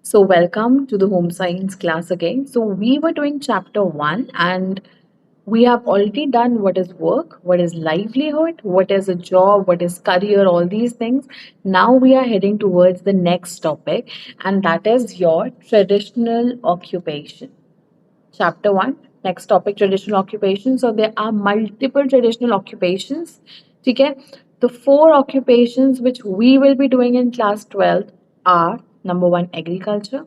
So, welcome to the home science class again. So, we were doing chapter 1 and we have already done what is work, what is livelihood, what is a job, what is career, all these things. Now we are heading towards the next topic, and that is your traditional occupation. Chapter 1, next topic, traditional occupation. So, there are multiple traditional occupations. Okay? The four occupations which we will be doing in class 12 are number 1, agriculture.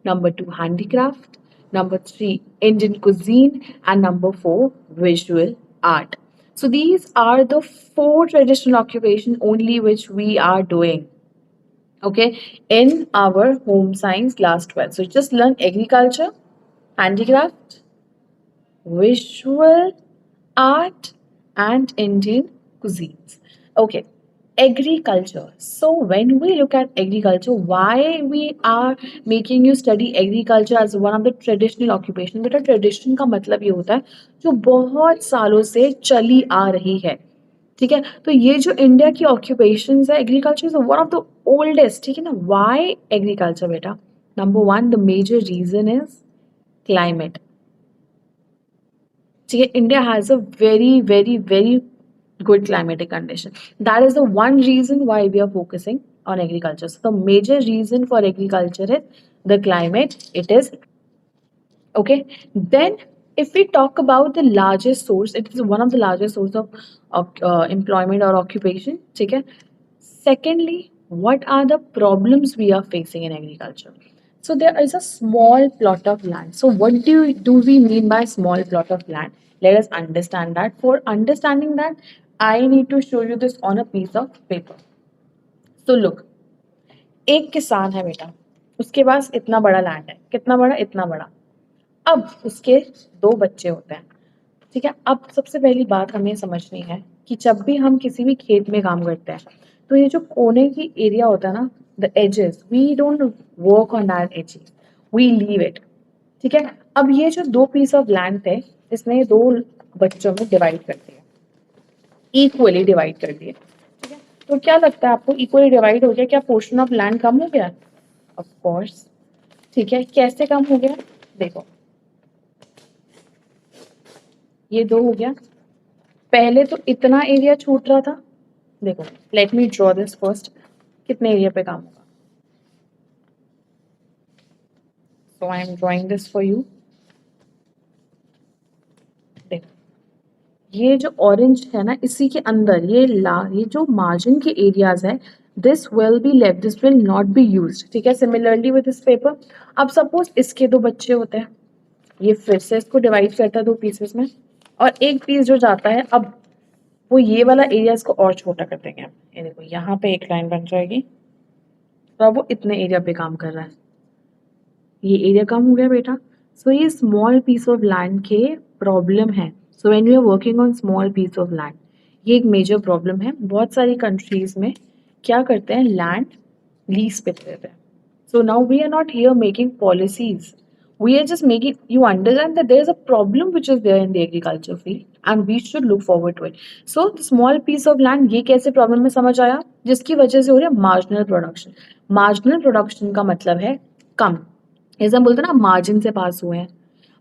Number 2, handicraft. Number 3, Indian cuisine. And number 4, visual art. So these are the four traditional occupations only which we are doing. Okay, in our home science class 12. So just learn agriculture, handicraft, visual art, and Indian cuisines. Okay, agriculture. So when we look at agriculture, why we are making you study agriculture as one of the traditional occupation? बेटा tradition का मतलब ये होता है जो बहुत सालों से चली आ रही है. ठीक है, तो ये जो इंडिया की ऑक्यूपेशन है, agriculture is one of the oldest. ठीक है ना. वाई एग्रीकल्चर बेटा? Number 1, the major reason is climate. ठीक है, India has a very good climatic condition. That is the one reason why we are focusing on agriculture. So the major reason for agriculture is the climate. It is okay. Then if we talk about the largest source, it is one of the largest source of employment or occupation. Okay. Secondly, what are the problems we are facing in agriculture? So there is a small plot of land. So what do we mean by small plot of land? Let us understand that. For understanding that, I need to show you this on a piece of paper. So look, एक किसान है बेटा, उसके पास इतना बड़ा land है. कितना बड़ा? इतना बड़ा. अब उसके दो बच्चे होते हैं. ठीक है, अब सबसे पहली बात हमें समझनी है कि जब भी हम किसी भी खेत में काम करते हैं तो ये जो कोने की एरिया होता है ना, the edges, we don't work on that edges, we leave it. ठीक है, अब ये जो दो पीस ऑफ लैंड थे, इसने दो बच्चों में डिवाइड कर दिया, इक्वली डिवाइड कर दिया. ठीक है, तो क्या लगता है आपको, इक्वली डिवाइड हो गया, क्या पोर्शन ऑफ लैंड कम हो गया? Of course. ठीक है, कैसे कम हो गया? देखो, ये दो हो गया. पहले तो इतना एरिया छूट रहा था. देखो, let me draw this first. कितने एरिया पे काम होगा? So I am drawing this for you. देखो, ये जो ऑरेंज है ना, इसी के अंदर ये जो मार्जिन के एरियाज है, this will be left, this will not be used. ठीक है, सिमिलरली विद दिस पेपर. अब सपोज इसके दो बच्चे होते हैं, ये फिर से इसको डिवाइड करता है दो पीसेस में, और एक पीस जो जाता है, अब वो ये वाला एरिया इसको और छोटा कर देंगे. ये देखो, यहाँ पे एक लाइन बन जाएगी, तो अब वो इतने एरिया पे काम कर रहा है. ये एरिया कम हो गया बेटा. सो ये स्मॉल पीस ऑफ लैंड के प्रॉब्लम है. So when you are working on small piece of land, ये एक मेजर प्रॉब्लम है. बहुत सारी कंट्रीज में क्या करते हैं, लैंड लीज पे देते हैं. So now we are not here making policies, we are just making you understand that there is a problem which is there in the agriculture field and we should look forward to it. So the small piece of land, ये कैसे problem में समझ आया? जिसकी वजह से हो रही है मार्जिनल प्रोडक्शन. मार्जिनल प्रोडक्शन का मतलब है कम. जैसे हम बोलते हैं ना, मार्जिन से पास हुए हैं.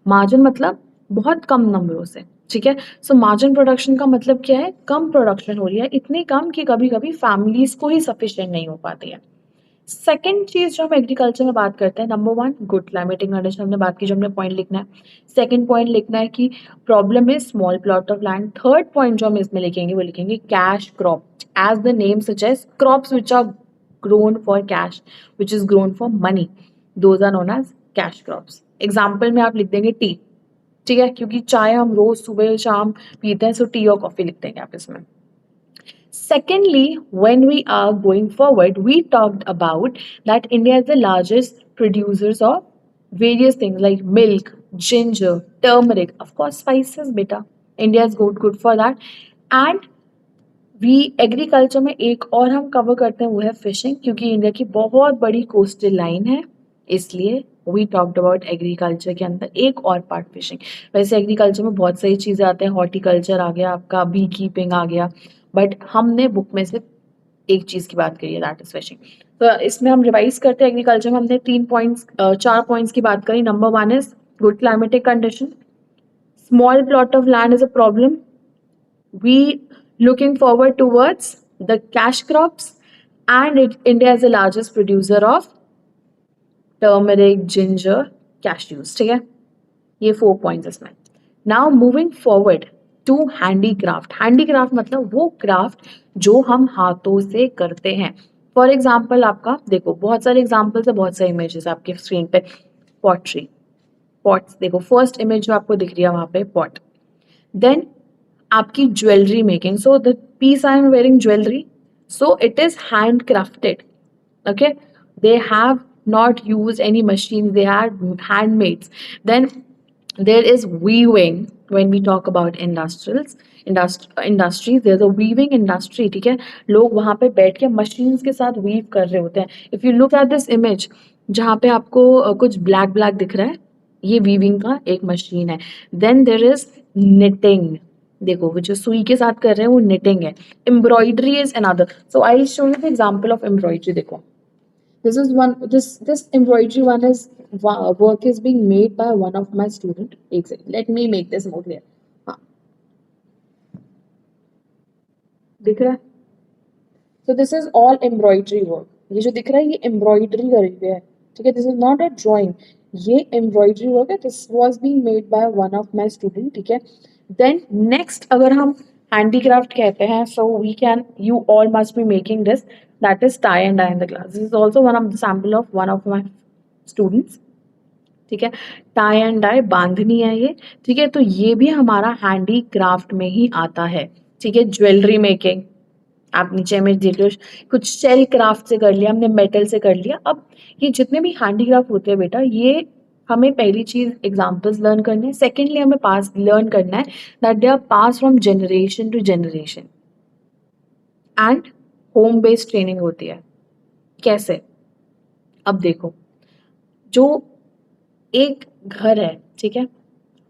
मार्जिन मतलब बहुत कम नंबरों से. ठीक है, सो मार्जिन प्रोडक्शन का मतलब क्या है? कम प्रोडक्शन हो रही है, इतनी कम कि कभी कभी फैमिलीज को ही सफिशिएंट नहीं हो पाती है. सेकेंड चीज जो हम एग्रीकल्चर में बात करते हैं, नंबर 1, गुड क्लाइमेटिक कंडीशन हमने बात की, जो हमने पॉइंट लिखना है. सेकेंड पॉइंट लिखना है कि problem is small plot of land. Third point जो हम इसमें लिखेंगे वो लिखेंगे cash crop. As the name suggest, crops which are grown for cash, which is grown for money, those are known as cash crops. Example में आप लिख देंगे टी. ठीक है, क्योंकि चाय हम रोज सुबह शाम पीते हैं, सो टी और कॉफी लिख देंगे आप इसमें. Secondly, when we are going forward, we talked about that India is the largest producers of various things like milk, ginger, turmeric, of course spices beta. India is good for that. And we agriculture में एक और हम cover करते हैं, वो है fishing, क्योंकि India की बहुत बड़ी कोस्टल लाइन है, इसलिए वी टॉक्ड अबाउट एग्रीकल्चर के अंदर एक और पार्ट फिशिंग. वैसे एग्रीकल्चर में बहुत सारी चीज़ें आते हैं, हॉर्टिकल्चर आ गया आपका, बी कीपिंग आ गया, बट हमने बुक में सिर्फ एक चीज़ की बात करी है, दैट इज फिशिंग. तो इसमें हम रिवाइज करते हैं। एग्रीकल्चर में हमने 4 पॉइंट्स की बात करी। Number 1 is good climatic condition, small plot of land is a problem, we looking forward towards the cash crops, and India is the largest producer of turmeric, ginger, cashews. ठीक है, ये 4 points इसमें। Now moving forward to handicraft. Handicraft मतलब वो craft जो हम हाथों से करते हैं। फॉर एग्जाम्पल आपका देखो, बहुत सारे एग्जाम्पल्स है, बहुत सारे इमेजेस आपके स्क्रीन पे। पॉटरी, पॉट्स देखो, फर्स्ट इमेज जो आपको दिख रही है वहां पे पॉट। देन आपकी jewellery making, so the piece I am wearing jewellery, so it is hand crafted. Okay, they have not used any machines, they are handmaids. Then there is weaving. When we talk about industries, there's a weaving industry. ठीक है, लोग वहां पे बैठ के machines के साथ weave कर रहे होते हैं. If you look at this image जहाँ पे आपको कुछ ब्लैक ब्लैक दिख रहा है, ये वीविंग का एक मशीन है. देन देर इज निटिंग, देखो वो जो सुई के साथ कर रहे हैं वो निटिंग है. Embroidery is another. So I show you the example of embroidery. देखो, this is one, this embroidery one is work is being made by one of my student. एक second, let me make this more clear. हाँ, दिख रहा है? So this is all embroidery work. ये जो दिख रहा है ये embroidery करी हुई है. ठीक है, this is not a drawing. ये embroidery work है. This was being made by one of my student. ठीक है. Then next अगर हम handicraft कहते हैं, so we can, you all must be making this. That is tie and dye in the class. This is also one of the sample of one of my students. ठीक है, tie and die बांधनी है ये. ठीक है, तो ये भी हमारा हैंडी क्राफ्ट में ही आता है. ठीक है, ज्वेलरी मेकिंग आप नीचे में देख लो, कुछ शेल क्राफ्ट से कर लिया हमने, मेटल से कर लिया. अब ये जितने भी हैंडीक्राफ्ट होते हैं बेटा, ये हमें पहली चीज एग्जाम्पल्स लर्न करने हैं. सेकेंडली हमें पास लर्न करना है that they are pass from generation to generation. And home based training होती है. कैसे? अब देखो, जो एक घर है, ठीक है,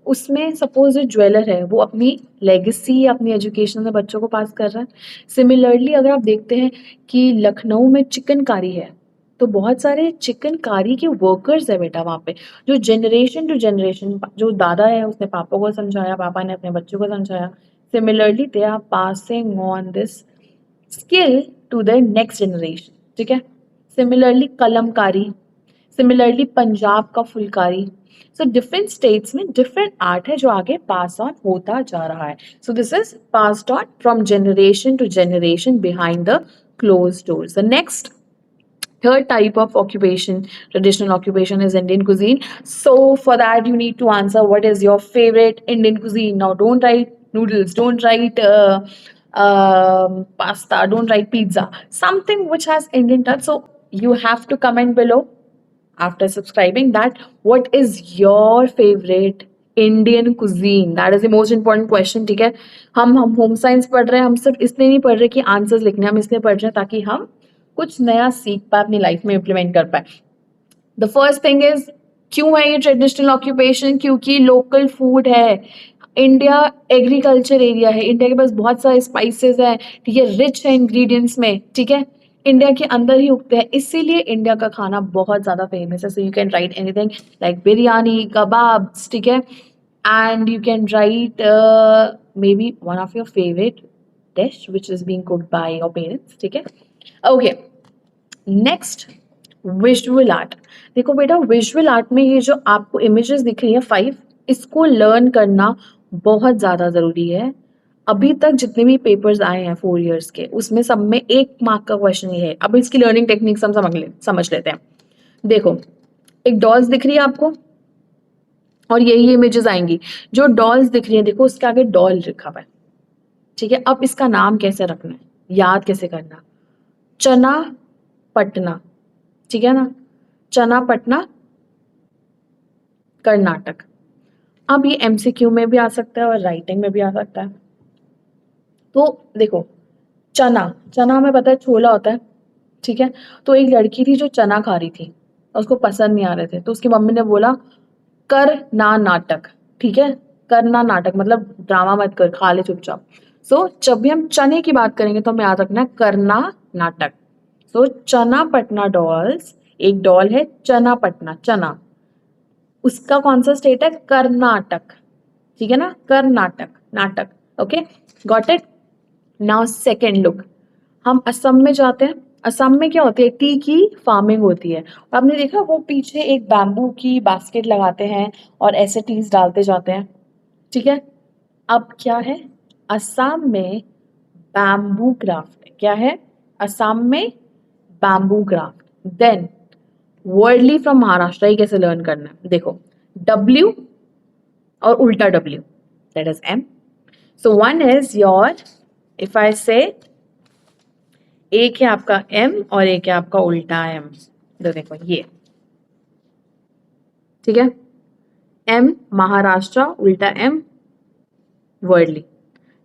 उसमें सपोज जो ज्वेलर है वो अपनी लेगेसी, अपनी एजुकेशन में बच्चों को पास कर रहा है. सिमिलरली अगर आप देखते हैं कि लखनऊ में चिकनकारी है, तो बहुत सारे चिकनकारी के वर्कर्स है बेटा वहाँ पे, जो जनरेशन टू जनरेशन, जो दादा है उसने पापा को समझाया, पापा ने अपने बच्चों को समझाया. Similarly they are passing on this skill to the next generation. ठीक है, सिमिलरली कलमकारी, सिमिलरली पंजाब का फुलकारी. सो डिफरेंट स्टेट्स में डिफरेंट आर्ट है जो आगे पास ऑन होता जा रहा है. So this is passed on from generation to generation behind the closed doors. The next third type of occupation, traditional occupation, is Indian cuisine. So for that you need to answer what is your favorite Indian cuisine. Now don't write noodles, don't write pasta, don't write pizza, something which has Indian touch. So you have to comment below after subscribing that what is your favorite Indian cuisine. That is the most important question. ठीक है, हम home science पढ़ रहे हैं, हम सिर्फ इसलिए नहीं पढ़ रहे कि आंसर्स लिखने, हम इसलिए पढ़ रहे हैं ताकि हम कुछ नया सीख पाए, अपनी लाइफ में इम्प्लीमेंट कर पाए. द फर्स्ट थिंग इज, क्यों है ये ट्रेडिशनल ऑक्यूपेशन? क्योंकि लोकल फूड है. इंडिया एग्रीकल्चर एरिया है, इंडिया के पास बहुत सारे स्पाइसेस है. ठीक है, रिच है इंग्रेडिएंट्स में. ठीक है, इंडिया के अंदर ही उगते हैं, इसीलिए इंडिया का खाना बहुत ज्यादा फेमस है. So you can write anything like biryani, kebabs. ठीक है, and you can write may be one of your favourite dish which is being cooked by your parents. ठीक है, ओके. Next, visual art. देखो बेटा, विजुअल आर्ट में ये जो आपको इमेजेस दिख रही है 5, इसको लर्न करना बहुत ज्यादा जरूरी है. अभी तक जितने भी पेपर्स आए हैं 4 इयर्स के, उसमें सब में 1 मार्क का क्वेश्चन ये है. अब इसकी लर्निंग टेक्निक्स हम समझ लेते हैं. देखो, एक डॉल्स दिख रही है आपको और यही इमेजेस आएंगी. जो डॉल्स दिख रही है, देखो उसके आगे डॉल लिखा हुआ है. ठीक है, अब इसका नाम कैसे रखना है, याद कैसे करना? चना पटना. ठीक है ना, चना पटना कर्नाटक. अब ये एमसीक्यू में भी आ सकता है और राइटिंग में भी आ सकता है. तो देखो, चना, चना हमें पता है छोला होता है. ठीक है, तो एक लड़की थी जो चना खा रही थी, उसको पसंद नहीं आ रहे थे, तो उसकी मम्मी ने बोला कर ना नाटक. ठीक है, करना नाटक मतलब ड्रामा मत कर, खा ले चुपचाप. सो जब भी हम चने की बात करेंगे तो हमें याद रखना है करना नाटक. सो चनापटना डॉल्स, एक डॉल है चनापटना, चना, उसका कौन सा स्टेट है? कर्नाटक, ठीक है ना, कर्नाटक, नाटक, okay, got it. Now second look, हम असम में जाते हैं। असम में क्या होती है? टी की फार्मिंग होती है, और आपने देखा वो पीछे एक बैम्बू की बास्केट लगाते हैं और ऐसे टीज डालते जाते हैं, ठीक है। अब क्या है? असम में बैम्बू क्राफ्ट है। क्या है? असम में बैम्बू क्राफ्ट। देन वर्डली फ्रॉम महाराष्ट्र, ये कैसे लर्न करना है? देखो, डब्ल्यू और उल्टा W, that is M. So one is your, if I say, एक है आपका एम और एक है आपका उल्टा एम, तो देखो ये, ठीक है, एम महाराष्ट्र, उल्टा एम वर्डली।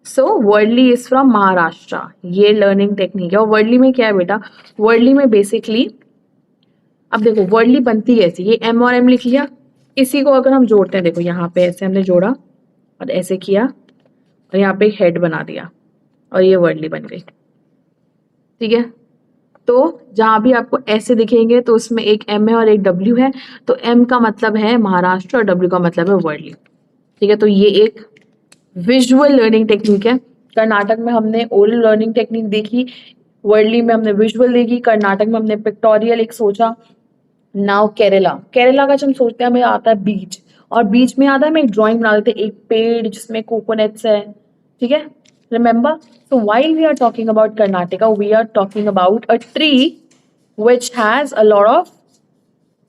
सो वर्डली इज फ्रॉम महाराष्ट्र, ये लर्निंग टेक्निक है। और वर्डली में क्या है बेटा? वर्डली में बेसिकली, अब देखो वर्डली बनती है ऐसी, ये एम और एम लिख लिया, इसी को अगर हम जोड़ते हैं, देखो यहाँ पे ऐसे हमने जोड़ा और ऐसे किया और यहाँ पे एक हेड बना दिया और ये वर्डली बन गई, ठीक है। तो जहां भी आपको ऐसे दिखेंगे तो उसमें एक एम है और एक डब्ल्यू है, तो एम का मतलब है महाराष्ट्र और डब्ल्यू का मतलब है वर्डली, ठीक है। तो ये एक विजुअल लर्निंग टेक्निक है। कर्नाटक में हमने ओरल लर्निंग टेक्निक देखी, वर्डली में हमने विजुअल देखी, कर्नाटक में हमने पिक्टोरियल एक सोचा। नाउ केरला, केरला का जब हम सोचते हैं हमें आता है बीच, और बीच में आता है, हम एक ड्राइंग बना देते हैं, एक पेड़ जिसमें कोकोनट्स है, ठीक है, remember. So while we are talking about Karnataka, we are talking about a tree which has a lot of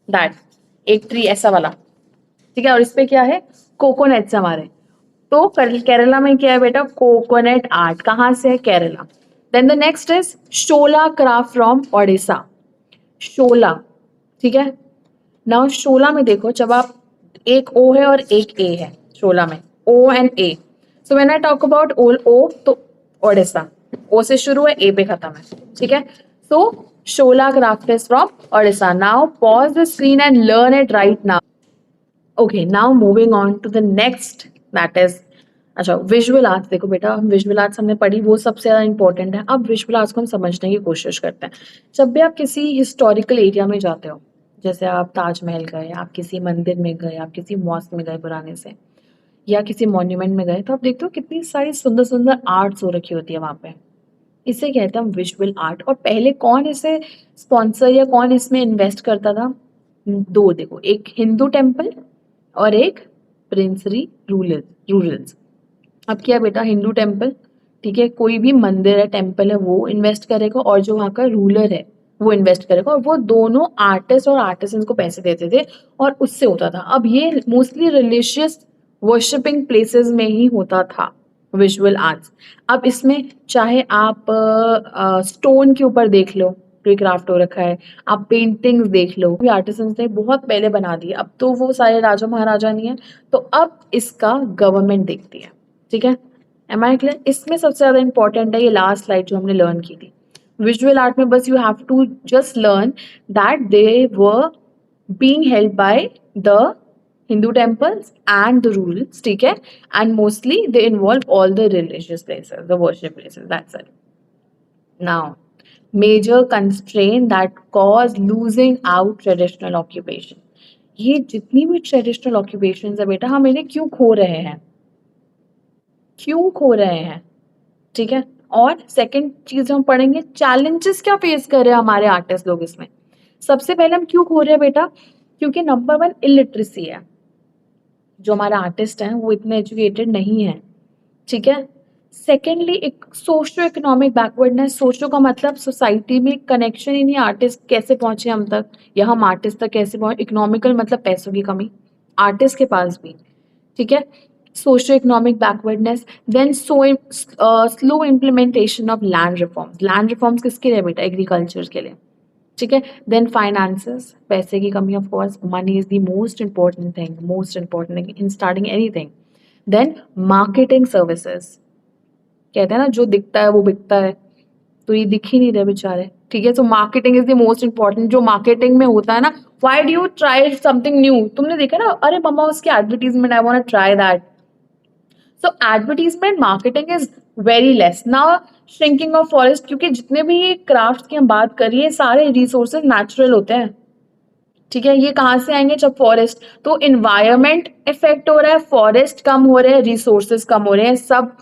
that, एक ट्री ऐसा वाला, ठीक है, और इस पे क्या है? कोकोनट्स हमारे। तो केरला में क्या है बेटा? Coconut art. कहाँ से है? Kerala. Then the next is shola craft from Odisha, shola, ठीक है। नाउ शोला में देखो, जब आप, एक ओ है और एक ए है शोला में, O and A. So when I talk about O, तो ओडिशा, ओ से शुरू है, ए पे खत्म है, ठीक है। So shola craft is from Odisha. Now pause the screen and learn it right now. Okay, now moving on to the next, that is, अच्छा, विजुअल आर्ट्स। देखो बेटा, हम विजुअल आर्ट्स हमने पढ़ी, वो सबसे ज्यादा इंपॉर्टेंट है। अब विजुअल आर्ट्स को हम समझने की कोशिश करते हैं। जब भी आप किसी हिस्टोरिकल एरिया में जाते हो, जैसे आप ताजमहल गए, आप किसी मंदिर में गए, आप किसी मॉस्क में गए पुराने से, या किसी मॉन्यूमेंट में गए, तो आप देखते हो कितनी सारी सुंदर सुंदर आर्ट्स हो रखी होती है वहां पे। इसे कहते हैं हम विजुअल आर्ट। और पहले कौन इसे स्पॉन्सर या कौन इसमें इन्वेस्ट करता था? दो, देखो, एक हिंदू टेम्पल और एक प्रिंसरी रूरल्स। अब क्या बेटा? हिंदू टेम्पल, ठीक है, कोई भी मंदिर है, टेम्पल है, वो इन्वेस्ट करेगा, और जो वहाँ का रूलर है वो इन्वेस्ट करेगा, और वो दोनों आर्टिस्ट और आर्टिसंस को पैसे देते थे और उससे होता था। अब ये मोस्टली रिलीजियस वर्शिपिंग प्लेसेस में ही होता था विजुअल आर्ट्स। अब इसमें चाहे आप स्टोन के ऊपर देख लो, कोई क्राफ्ट हो रखा है, आप पेंटिंग्स देख लो, भी आर्टिसंस ने बहुत पहले बना दिए, अब तो वो सारे राजा महाराजा नहीं है, तो अब इसका गवर्नमेंट देखती है, ठीक है। Am I clear? इसमें सबसे ज्यादा इंपॉर्टेंट है ये लास्ट स्लाइड जो हमने लर्न की थी। विजुअल आर्ट में बस you have to just learn that they were being held by the Hindu temples and the rules, ठीक है, and mostly they involve all the religious places, the worship places, that's it. Now, major constraint that cause losing out traditional occupation. ये जितनी भी traditional occupations है बेटा, हम इन्हें क्यों खो रहे हैं? क्यों खो रहे हैं? ठीक है। और सेकंड चीज हम पढ़ेंगे, चैलेंजेस क्या फेस कर रहे हैं हमारे आर्टिस्ट लोग इसमें। सबसे पहले हम क्यों खो रहे हैं बेटा? क्योंकि नंबर वन इलिटरेसी है, जो हमारा आर्टिस्ट है वो इतने एजुकेटेड नहीं है, ठीक है। सेकेंडली एक सोशो इकोनॉमिक बैकवर्डनेस। सोशो का मतलब सोसाइटी में कनेक्शन ही नहीं, आर्टिस्ट कैसे पहुंचे हम तक, या हम आर्टिस्ट तक कैसे पहुंचे। इकोनॉमिकल मतलब पैसों की कमी आर्टिस्ट के पास भी, ठीक है। Socio economic backwardness, then slow implementation of land reforms. Land reforms किसके लिए बेटा? एग्रीकल्चर के लिए, ठीक है। देन फाइनेंसेस, पैसे की कमी, of course money is the most important thing in starting anything. Then marketing services, कहते हैं ना जो दिखता है वो बिकता है, तो ये दिख ही नहीं रहे बेचारे, ठीक है। So marketing is the most important. जो मार्केटिंग में होता है ना, why do you try something new, तुमने देखा ना, अरे मम्मा उसकी advertisement, I want to try that. So advertisement marketing is very less. Now shrinking of forest, क्योंकि जितने भी ये क्राफ्ट की हम बात करिए सारे रिसोर्सेज नेचुरल होते हैं, ठीक है। ये कहाँ से आएंगे, जब फॉरेस्ट, तो इन्वायरमेंट इफेक्ट हो रहा है, फॉरेस्ट कम हो रहे हैं, रिसोर्सेज कम हो रहे हैं, सब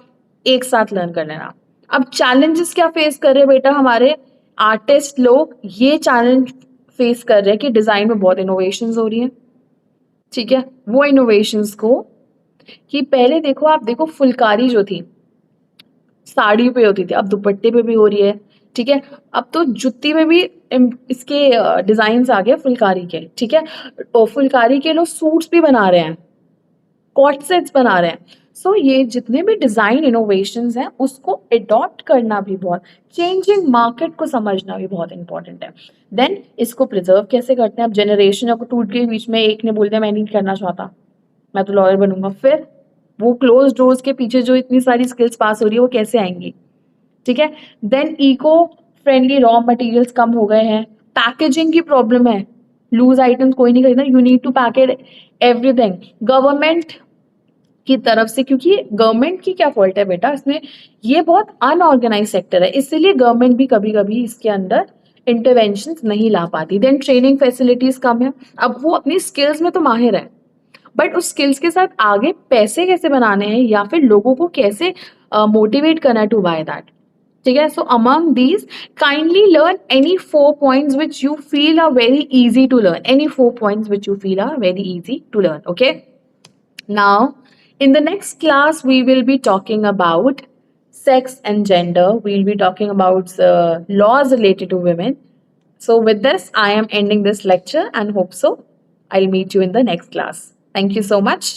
एक साथ लर्न कर लेना। अब चैलेंजेस क्या फेस कर रहे हैं बेटा हमारे आर्टिस्ट लोग, ये चैलेंज फेस कर रहे हैं कि डिजाइन में बहुत इनोवेशंस हो रही हैं, ठीक है। वो इनोवेशंस को, कि पहले देखो, आप देखो फुलकारी जो थी साड़ी पे होती थी, अब दुपट्टे पे भी हो रही है, ठीक है। अब तो जुत्ती में भी इसके डिजाइन आ गए फुलकारी के, ठीक है। और फुलकारी के लोग सूट्स भी बना रहे हैं, कॉट सेट्स बना रहे हैं। सो ये जितने भी डिजाइन इनोवेशंस हैं उसको अडॉप्ट करना भी बहुत, चेंजिंग मार्केट को समझना भी बहुत इंपॉर्टेंट है। देन इसको प्रिजर्व कैसे करते हैं, अब जनरेशन अगर टूट गई बीच में, एक ने बोल दिया मैं नहीं करना चाहता, मैं तो लॉयर बनूंगा, फिर वो क्लोज डोर्स के पीछे जो इतनी सारी स्किल्स पास हो रही है वो कैसे आएंगी, ठीक है। Then eco friendly raw materials कम हो गए हैं, पैकेजिंग की प्रॉब्लम है, लूज आइटम्स कोई नहीं खरीदना, you need to packet everything. Government की तरफ से, क्योंकि गवर्नमेंट की क्या फॉल्ट है बेटा इसमें, ये बहुत अनऑर्गेनाइज सेक्टर है, इसीलिए गवर्नमेंट भी कभी कभी इसके अंदर इंटरवेंशन नहीं ला पाती। देन ट्रेनिंग फैसिलिटीज कम है, अब वो अपनी स्किल्स में तो माहिर है, बट उस स्किल्स के साथ आगे पैसे कैसे बनाने हैं या फिर लोगों को कैसे मोटिवेट करना है टू बाय दैट, ठीक है। So among these kindly learn any 4 points which you feel are very easy to learn, any 4 points which you feel are very easy to learn, okay. Now, in the next class, we will be talking about sex and gender. We'll be talking about laws related to women. So, with this, I am ending this lecture and hope so. I'll meet you in the next class. Thank you so much.